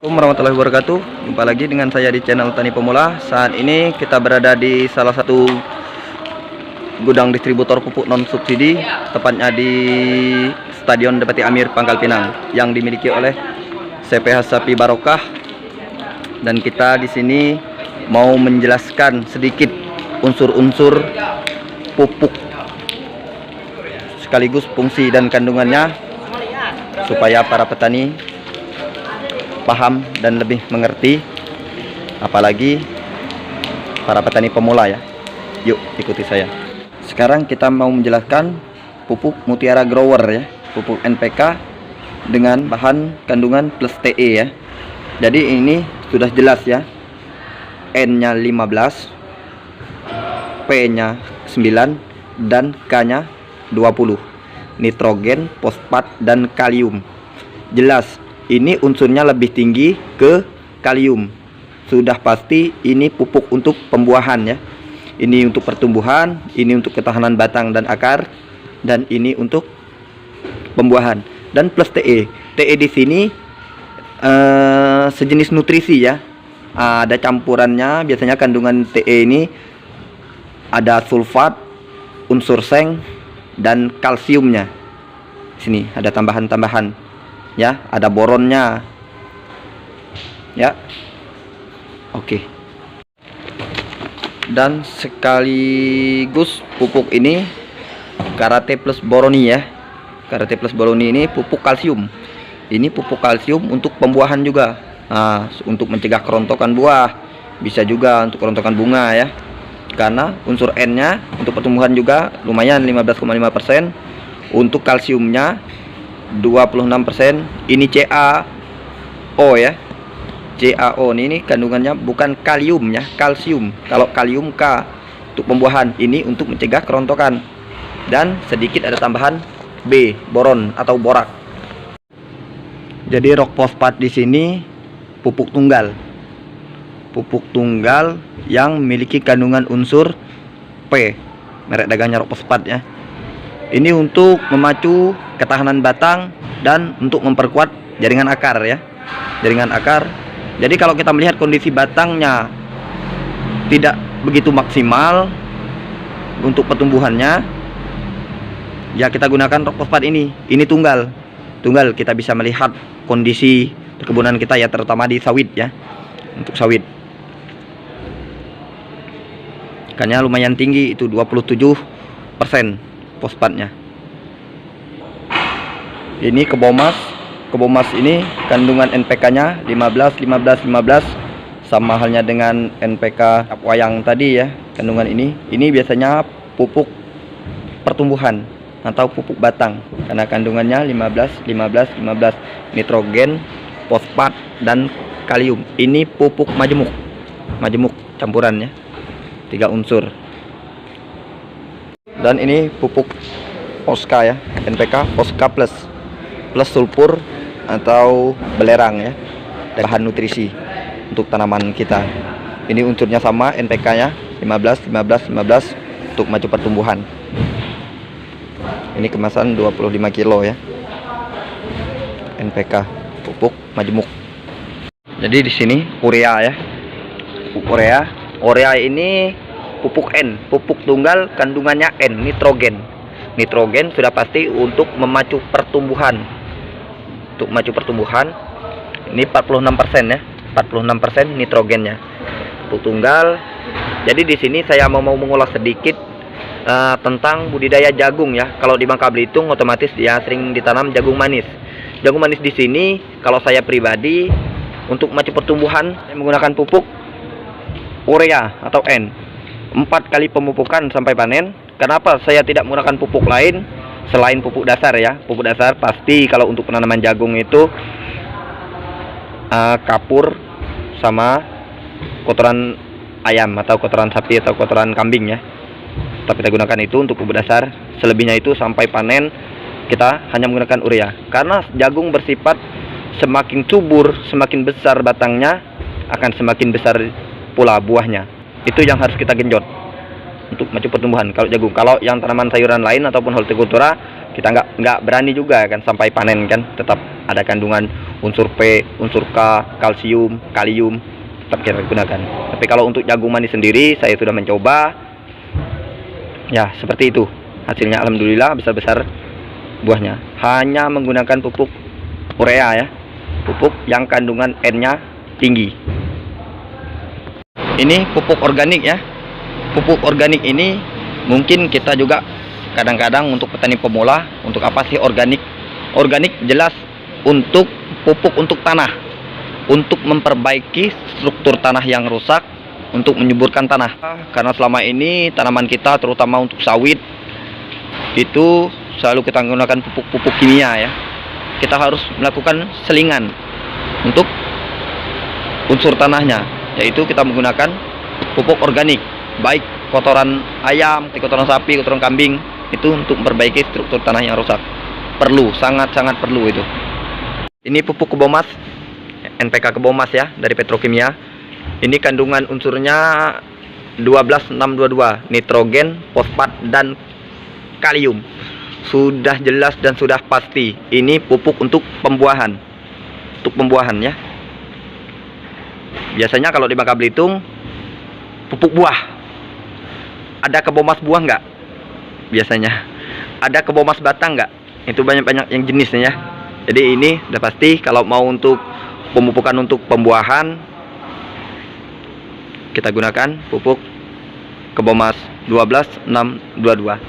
Assalamualaikum warahmatullahi wabarakatuh. Jumpa lagi dengan saya di channel Tani Pemula. Saat ini kita berada di salah satu gudang distributor pupuk non subsidi, tepatnya di Stadion Depati Amir Pangkal Pinang yang dimiliki oleh CPH Sapi Barokah. Dan kita di sini mau menjelaskan sedikit unsur-unsur pupuk sekaligus fungsi dan kandungannya supaya para petani paham dan lebih mengerti, apalagi para petani pemula ya. Yuk ikuti saya. Sekarang kita mau menjelaskan pupuk Mutiara Grower ya, pupuk NPK dengan bahan kandungan plus TE ya. Jadi ini sudah jelas ya, N-nya 15, P-nya 9, dan K-nya 20. Nitrogen, fosfat, dan kalium. Jelas ini unsurnya lebih tinggi ke kalium. Sudah pasti ini pupuk untuk pembuahan ya. Ini untuk pertumbuhan, ini untuk ketahanan batang dan akar, dan ini untuk pembuahan. Dan plus TE. TE di sini sejenis nutrisi ya. Ada campurannya, biasanya kandungan TE ini ada sulfat, unsur seng, dan kalsiumnya. Sini ada tambahan-tambahan. Ya, ada boronnya ya. Oke. Dan sekaligus pupuk ini Karate Plus Boroni ya. Karate Plus Boroni ini pupuk kalsium. Ini pupuk kalsium untuk pembuahan juga. Nah, untuk mencegah kerontokan buah, bisa juga untuk kerontokan bunga ya. Karena unsur N-nya untuk pertumbuhan juga lumayan 15,5%. Untuk kalsiumnya 26%. Ini CaO ya. CaO ini kandungannya bukan kalium ya, kalsium. Kalau kalium K untuk pembuahan, ini untuk mencegah kerontokan. Dan sedikit ada tambahan B, boron atau borak. Jadi rock fosfat di sini pupuk tunggal. Pupuk tunggal yang memiliki kandungan unsur P. Merek dagangnya rock fosfat ya. Ini untuk memacu ketahanan batang dan untuk memperkuat jaringan akar ya. Jaringan akar. Jadi kalau kita melihat kondisi batangnya tidak begitu maksimal untuk pertumbuhannya, ya kita gunakan rock fosfat ini. Ini tunggal. Tunggal kita bisa melihat kondisi perkebunan kita ya, terutama di sawit ya. Untuk sawit. Ikannya lumayan tinggi, itu 27% fosfatnya. Ini kebomas. Kebomas ini kandungan NPK-nya 15 sama halnya dengan NPK wayang tadi ya. Kandungan ini biasanya pupuk pertumbuhan atau pupuk batang karena kandungannya 15 nitrogen, fosfat, dan kalium. Ini pupuk majemuk. Majemuk campurannya 3 unsur. Dan ini pupuk Oska ya, NPK Oska plus sulfur atau belerang ya, bahan nutrisi untuk tanaman kita. Ini unsurnya sama, NPK-nya 15 untuk maju pertumbuhan. Ini kemasan 25 kilo ya, NPK pupuk majemuk. Jadi di sini urea ya, pupuk urea. Urea ini pupuk N, pupuk tunggal kandungannya N, nitrogen. Nitrogen sudah pasti untuk memacu pertumbuhan. Untuk memacu pertumbuhan ini 46% ya, 46% nitrogennya. Pupuk tunggal. Jadi di sini saya mau mengulas sedikit tentang budidaya jagung ya. Kalau di Bangka Belitung otomatis dia sering ditanam jagung manis. Jagung manis di sini kalau saya pribadi untuk memacu pertumbuhan saya menggunakan pupuk urea atau N. 4 kali pemupukan sampai panen. Kenapa saya tidak menggunakan pupuk lain selain pupuk dasar ya? Pupuk dasar pasti kalau untuk penanaman jagung itu kapur sama kotoran ayam atau kotoran sapi atau kotoran kambing ya. Tapi kita gunakan itu untuk pupuk dasar. Selebihnya itu sampai panen kita hanya menggunakan urea. Karena jagung bersifat semakin subur, semakin besar batangnya, akan semakin besar pula buahnya. Itu yang harus kita genjot untuk maju pertumbuhan kalau jagung. Kalau yang tanaman sayuran lain ataupun hortikultura Kita nggak berani juga kan sampai panen kan, tetap ada kandungan unsur P, unsur K, kalsium, kalium tetap kita gunakan. Tapi kalau untuk jagung manis sendiri saya sudah mencoba, ya seperti itu hasilnya. Alhamdulillah besar-besar buahnya, hanya menggunakan pupuk urea ya, pupuk yang kandungan N-nya tinggi. Ini pupuk organik ya. Pupuk organik ini mungkin kita juga kadang-kadang untuk petani pemula, untuk apa sih organik? Organik jelas untuk pupuk untuk tanah, untuk memperbaiki struktur tanah yang rusak, untuk menyuburkan tanah. Karena selama ini tanaman kita terutama untuk sawit itu selalu kita menggunakan pupuk-pupuk kimia ya. Kita harus melakukan selingan untuk unsur tanahnya, yaitu kita menggunakan pupuk organik, baik kotoran ayam, kotoran sapi, kotoran kambing, itu untuk memperbaiki struktur tanah yang rusak. Perlu, sangat-sangat perlu itu. Ini pupuk Kebomas, NPK Kebomas ya, dari Petrokimia. Ini kandungan unsurnya 12622, nitrogen, fosfat, dan kalium. Sudah jelas dan sudah pasti ini pupuk untuk pembuahan. Untuk pembuahan ya. Biasanya kalau di Bangka Belitung pupuk buah, ada Kebomas buah nggak? Biasanya ada Kebomas batang nggak? Itu banyak-banyak yang jenisnya ya. Jadi ini udah pasti kalau mau untuk pemupukan untuk pembuahan, kita gunakan pupuk Kebomas 12622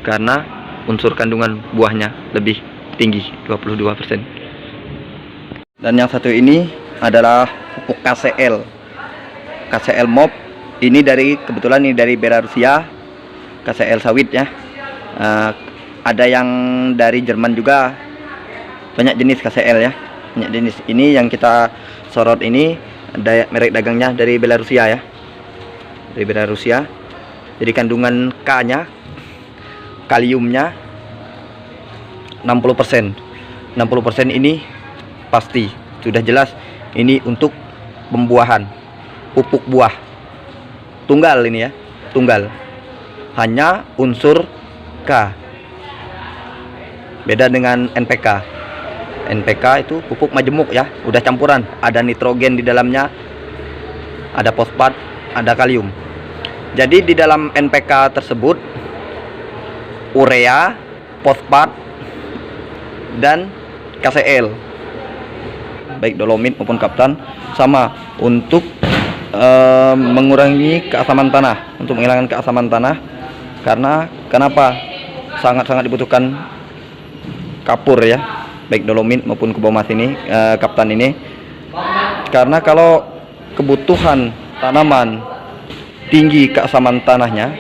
karena unsur kandungan buahnya lebih tinggi 22%. Dan yang satu ini adalah pupuk KCL MOP. Ini kebetulan ini dari Belarusia, KCL sawit ya. Ada yang dari Jerman juga, banyak jenis KCL ya, banyak jenis. Ini yang kita sorot ini merek dagangnya dari Belarusia ya, dari Belarusia. Jadi kandungan K-nya, kaliumnya 60%. 60% ini pasti sudah jelas ini untuk pembuahan, pupuk buah tunggal ini ya, tunggal, hanya unsur K. Beda dengan NPK. NPK itu pupuk majemuk ya, udah campuran, ada nitrogen di dalamnya, ada fosfat, ada kalium. Jadi di dalam NPK tersebut urea, fosfat, dan KCL, baik dolomit maupun kaptan, sama untuk mengurangi keasaman tanah, untuk menghilangkan keasaman tanah. Karena kenapa sangat-sangat dibutuhkan kapur ya, baik dolomit maupun Kebomas ini, kaptan ini. Karena kalau kebutuhan tanaman tinggi keasaman tanahnya,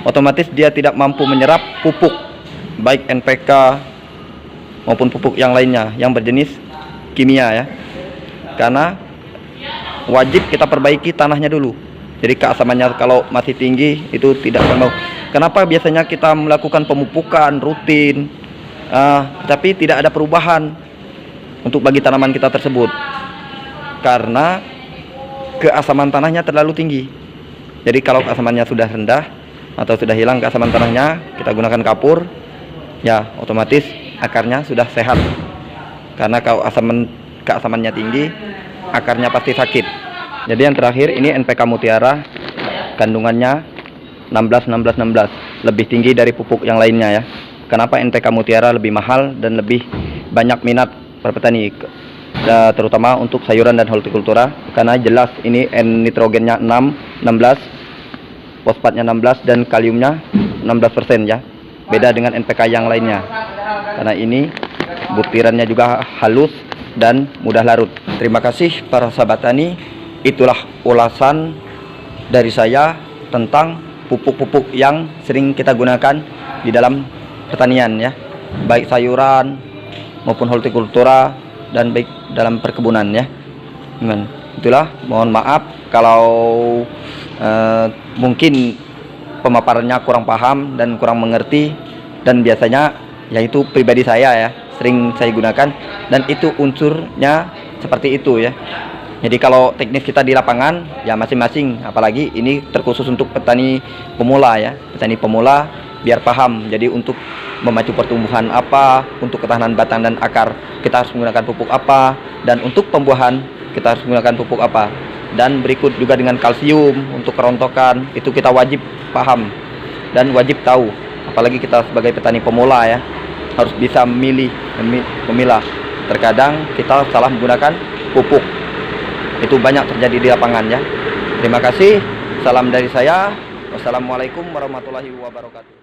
otomatis dia tidak mampu menyerap pupuk baik NPK maupun pupuk yang lainnya yang berjenis kimia ya. Karena wajib kita perbaiki tanahnya dulu. Jadi keasamannya kalau masih tinggi itu tidak perlu. Kenapa biasanya kita melakukan pemupukan rutin, tapi tidak ada perubahan untuk bagi tanaman kita tersebut? Karena keasaman tanahnya terlalu tinggi. Jadi kalau keasamannya sudah rendah atau sudah hilang keasaman tanahnya, kita gunakan kapur, ya otomatis akarnya sudah sehat. Karena kalau keasamannya tinggi, akarnya pasti sakit. Jadi yang terakhir ini NPK Mutiara, kandungannya 16 lebih tinggi dari pupuk yang lainnya ya. Kenapa NPK Mutiara lebih mahal dan lebih banyak minat para petani, terutama untuk sayuran dan hortikultura? Karena jelas ini nitrogennya 16, fosfatnya 16, dan kaliumnya 16% ya. Beda dengan NPK yang lainnya. Karena ini butirannya juga halus dan mudah larut. Terima kasih para sahabat tani. Itulah ulasan dari saya tentang pupuk-pupuk yang sering kita gunakan di dalam pertanian ya, baik sayuran maupun hortikultura dan baik dalam perkebunan ya. Itulah, mohon maaf kalau mungkin pemaparannya kurang paham dan kurang mengerti, dan biasanya yaitu pribadi saya ya, sering saya gunakan, dan itu unsurnya seperti itu ya. Jadi kalau teknis kita di lapangan ya masing-masing, apalagi ini terkhusus untuk petani pemula ya. Petani pemula biar paham. Jadi untuk memacu pertumbuhan apa, untuk ketahanan batang dan akar kita harus menggunakan pupuk apa, dan untuk pembuahan kita harus menggunakan pupuk apa. Dan berikut juga dengan kalsium untuk kerontokan, itu kita wajib paham dan wajib tahu. Apalagi kita sebagai petani pemula ya, harus bisa memilah. Terkadang kita salah menggunakan pupuk. Itu banyak terjadi di lapangan ya. Terima kasih. Salam dari saya. Wassalamualaikum warahmatullahi wabarakatuh.